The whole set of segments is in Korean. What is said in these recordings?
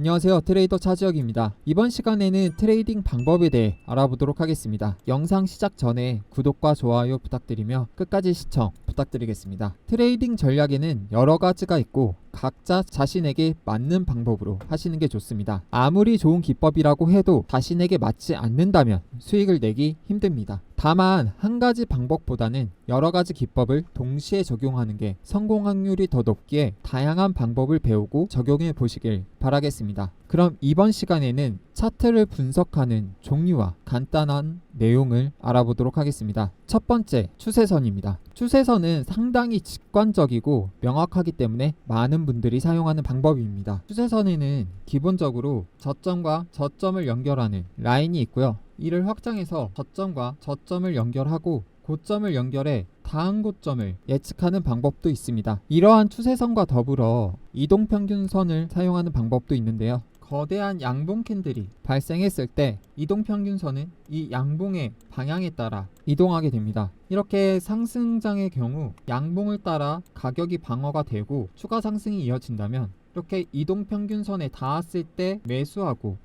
안녕하세요, 트레이더 차지혁입니다. 이번 시간에는 트레이딩 방법에 대해 알아보도록 하겠습니다. 영상 시작 전에 구독과 좋아요 부탁드리며 끝까지 시청 부탁드리겠습니다. 트레이딩 전략에는 여러 가지가 있고 각자 자신에게 맞는 방법으로 하시는 게 좋습니다. 아무리 좋은 기법이라고 해도 자신에게 맞지 않는다면 수익을 내기 힘듭니다. 다만 한 가지 방법보다는 여러 가지 기법을 동시에 적용하는 게 성공 확률이 더 높기에 다양한 방법을 배우고 적용해 보시길 바라겠습니다. 그럼 이번 시간에는 차트를 분석하는 종류와 간단한 내용을 알아보도록 하겠습니다. 첫 번째, 추세선입니다. 추세선은 상당히 직관적이고 명확하기 때문에 많은 분들이 사용하는 방법입니다. 추세선에는 기본적으로 저점과 저점을 연결하는 라인이 있고요. 이를 확장해서 저점과 저점을 연결하고 고점을 연결해 다음 고점을 예측하는 방법도 있습니다. 이러한 추세선과 더불어 이동평균선을 사용하는 방법도 있는데요. 거대한 양봉 캔들이 발생했을 때 이동평균선은 이 양봉의 방향에 따라 이동하게 됩니다. 이렇게 상승장의 경우 양봉을 따라 가격이 방어가 되고 추가 상승이 이어진다면 이렇게 이동평균선에 닿았을 때 매수하고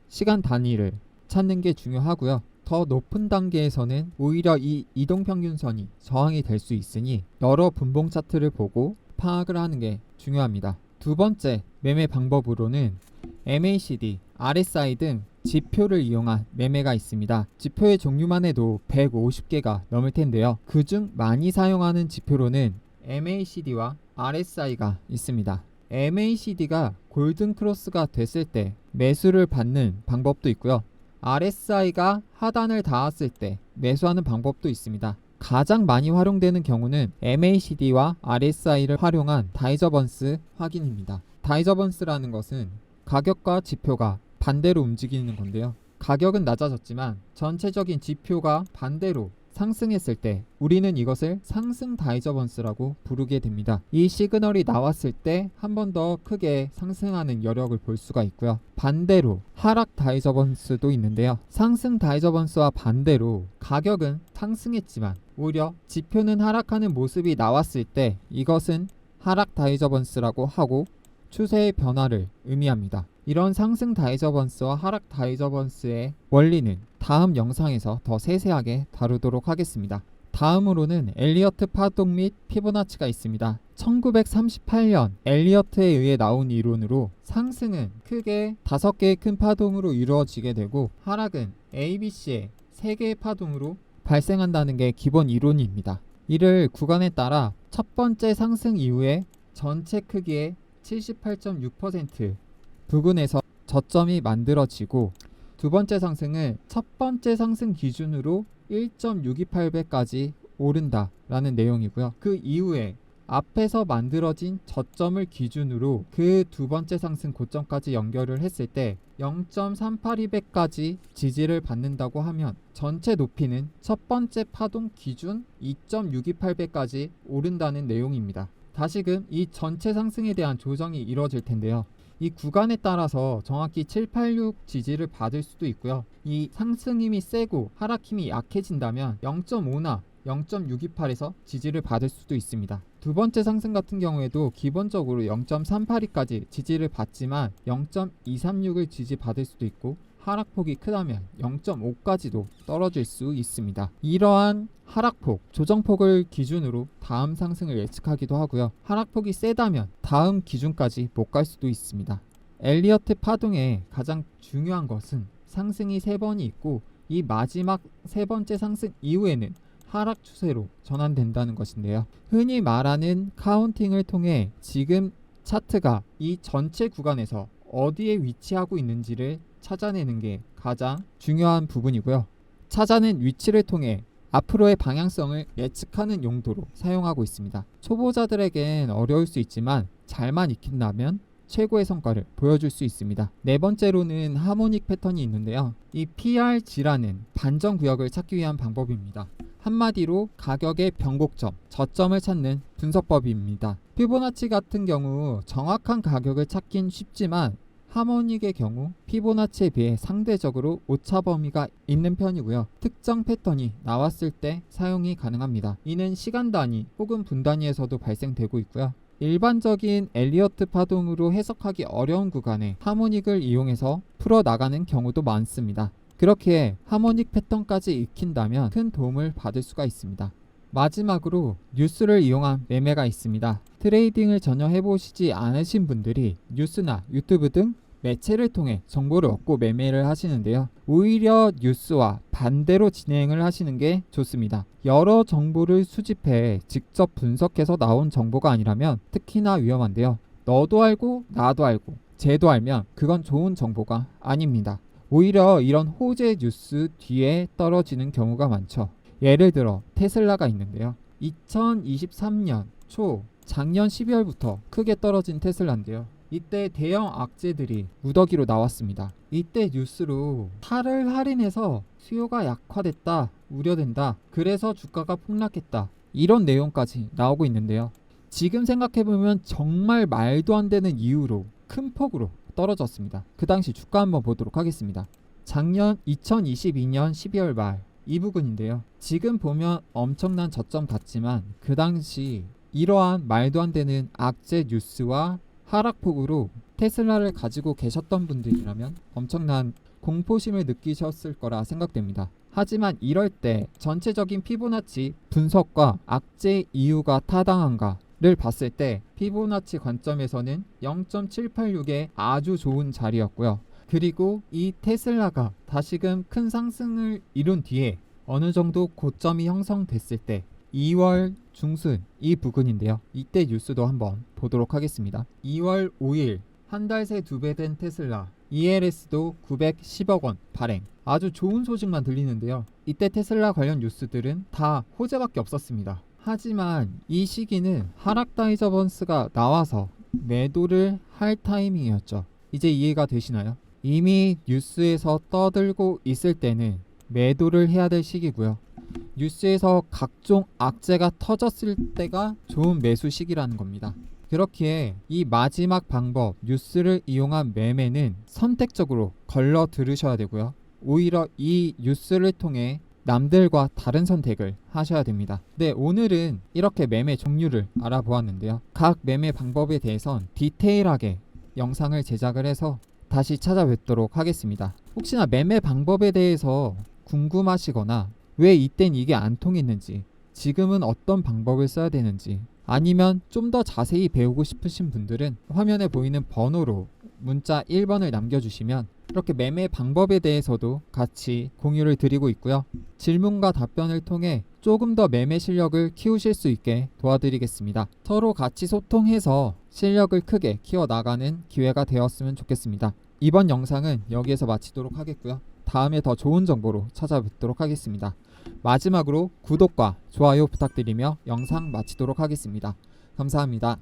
시간 단위를 찾는 게 중요하고요. 더 높은 단계에서는 오히려 이 이동평균선이 저항이 될 수 있으니 여러 분봉 차트를 보고 파악을 하는 게 중요합니다. 두 번째 매매 방법으로는 MACD, RSI 등 지표를 이용한 매매가 있습니다. 지표의 종류만 해도 150개가 넘을 텐데요. 그중 많이 사용하는 지표로는 MACD와 RSI가 있습니다. MACD가 골든 크로스가 됐을 때 매수를 받는 방법도 있고요. RSI가 하단을 닿았을 때 매수하는 방법도 있습니다. 가장 많이 활용되는 경우는 MACD와 RSI를 활용한 다이저번스 확인입니다. 다이저번스라는 것은 가격과 지표가 반대로 움직이는 건데요. 가격은 낮아졌지만 전체적인 지표가 반대로 상승했을 때 우리는 이것을 상승 다이저번스라고 부르게 됩니다. 이 시그널이 나왔을 때 한 번 더 크게 상승하는 여력을 볼 수가 있고요. 반대로 하락 다이저번스도 있는데요. 상승 다이저번스와 반대로 가격은 상승했지만 오히려 지표는 하락하는 모습이 나왔을 때 이것은 하락 다이저번스라고 하고 추세의 변화를 의미합니다. 이런 상승 다이저번스와 하락 다이저번스의 원리는 다음 영상에서 더 세세하게 다루도록 하겠습니다. 다음으로는 엘리어트 파동 및 피보나치가 있습니다. 1938년 엘리어트에 의해 나온 이론으로 상승은 크게 5개의 큰 파동으로 이루어지게 되고 하락은 ABC의 3개의 파동으로 발생한다는 게 기본 이론입니다. 이를 구간에 따라 첫 번째 상승 이후에 전체 크기의 78.6% 부근에서 저점이 만들어지고 두 번째 상승은 첫 번째 상승 기준으로 1.628배까지 오른다 라는 내용이고요. 그 이후에 앞에서 만들어진 저점을 기준으로 그 두 번째 상승 고점까지 연결을 했을 때 0.382배까지 지지를 받는다고 하면 전체 높이는 첫 번째 파동 기준 2.628배까지 오른다는 내용입니다. 다시금 이 전체 상승에 대한 조정이 이루어질 텐데요. 이 구간에 따라서 정확히 786 지지를 받을 수도 있고요. 이 상승 힘이 세고 하락 힘이 약해진다면 0.5나 0.628에서 지지를 받을 수도 있습니다. 두 번째 상승 같은 경우에도 기본적으로 0.382까지 지지를 받지만 0.236을 지지받을 수도 있고 하락폭이 크다면 0.5까지도 떨어질 수 있습니다. 이러한 하락폭, 조정폭을 기준으로 다음 상승을 예측하기도 하고요. 하락폭이 세다면 다음 기준까지 못 갈 수도 있습니다. 엘리어트 파동의 가장 중요한 것은 상승이 3번이 있고 이 마지막 3번째 상승 이후에는 하락 추세로 전환된다는 것인데요. 흔히 말하는 카운팅을 통해 지금 차트가 이 전체 구간에서 어디에 위치하고 있는지를 찾아내는 게 가장 중요한 부분이고요. 찾아낸 위치를 통해 앞으로의 방향성을 예측하는 용도로 사용하고 있습니다. 초보자들에겐 어려울 수 있지만 잘만 익힌다면 최고의 성과를 보여줄 수 있습니다. 네 번째로는 하모닉 패턴이 있는데요. 이 PRG라는 반전 구역을 찾기 위한 방법입니다. 한마디로 가격의 변곡점, 저점을 찾는 분석법입니다. 피보나치 같은 경우 정확한 가격을 찾긴 쉽지만 하모닉의 경우 피보나치에 비해 상대적으로 오차 범위가 있는 편이고요. 특정 패턴이 나왔을 때 사용이 가능합니다. 이는 시간 단위 혹은 분 단위에서도 발생되고 있고요. 일반적인 엘리어트 파동으로 해석하기 어려운 구간에 하모닉을 이용해서 풀어나가는 경우도 많습니다. 그렇게 하모닉 패턴까지 익힌다면 큰 도움을 받을 수가 있습니다. 마지막으로 뉴스를 이용한 매매가 있습니다. 트레이딩을 전혀 해보시지 않으신 분들이 뉴스나 유튜브 등 매체를 통해 정보를 얻고 매매를 하시는데요. 오히려 뉴스와 반대로 진행을 하시는 게 좋습니다. 여러 정보를 수집해 직접 분석해서 나온 정보가 아니라면 특히나 위험한데요. 너도 알고 나도 알고 쟤도 알면 그건 좋은 정보가 아닙니다. 오히려 이런 호재 뉴스 뒤에 떨어지는 경우가 많죠. 예를 들어 테슬라가 있는데요. 2023년 초 작년 12월부터 크게 떨어진 테슬라인데요. 이때 대형 악재들이 무더기로 나왔습니다. 이때 뉴스로 차를 할인해서 수요가 약화됐다, 우려된다, 그래서 주가가 폭락했다, 이런 내용까지 나오고 있는데요. 지금 생각해보면 정말 말도 안 되는 이유로 큰 폭으로 떨어졌습니다. 그 당시 주가 한번 보도록 하겠습니다. 작년 2022년 12월 말 이 부근인데요. 지금 보면 엄청난 저점 같지만 그 당시 이러한 말도 안 되는 악재 뉴스와 하락폭으로 테슬라를 가지고 계셨던 분들이라면 엄청난 공포심을 느끼셨을 거라 생각됩니다. 하지만 이럴 때 전체적인 피보나치 분석과 악재 이유가 타당한가를 봤을 때 피보나치 관점에서는 0.786의 아주 좋은 자리였고요. 그리고 이 테슬라가 다시금 큰 상승을 이룬 뒤에 어느 정도 고점이 형성됐을 때 2월 중순 이 부근인데요. 이때 뉴스도 한번 보도록 하겠습니다. 2월 5일 한 달 새 2배 된 테슬라 ELS도 910억 원 발행. 아주 좋은 소식만 들리는데요. 이때 테슬라 관련 뉴스들은 다 호재밖에 없었습니다. 하지만 이 시기는 하락 다이저번스가 나와서 매도를 할 타이밍이었죠. 이제 이해가 되시나요? 이미 뉴스에서 떠들고 있을 때는 매도를 해야 될 시기고요. 뉴스에서 각종 악재가 터졌을 때가 좋은 매수 시기라는 겁니다. 그렇기에 이 마지막 방법 뉴스를 이용한 매매는 선택적으로 걸러 들으셔야 되고요. 오히려 이 뉴스를 통해 남들과 다른 선택을 하셔야 됩니다. 네, 오늘은 이렇게 매매 종류를 알아보았는데요. 각 매매 방법에 대해선 디테일하게 영상을 제작을 해서 다시 찾아뵙도록 하겠습니다. 혹시나 매매 방법에 대해서 궁금하시거나 왜 이땐 이게 안 통했는지, 지금은 어떤 방법을 써야 되는지, 아니면 좀 더 자세히 배우고 싶으신 분들은 화면에 보이는 번호로 문자 1번을 남겨주시면 이렇게 매매 방법에 대해서도 같이 공유를 드리고 있고요. 질문과 답변을 통해 조금 더 매매 실력을 키우실 수 있게 도와드리겠습니다. 서로 같이 소통해서 실력을 크게 키워나가는 기회가 되었으면 좋겠습니다. 이번 영상은 여기에서 마치도록 하겠고요. 다음에 더 좋은 정보로 찾아뵙도록 하겠습니다. 마지막으로 구독과 좋아요 부탁드리며 영상 마치도록 하겠습니다. 감사합니다.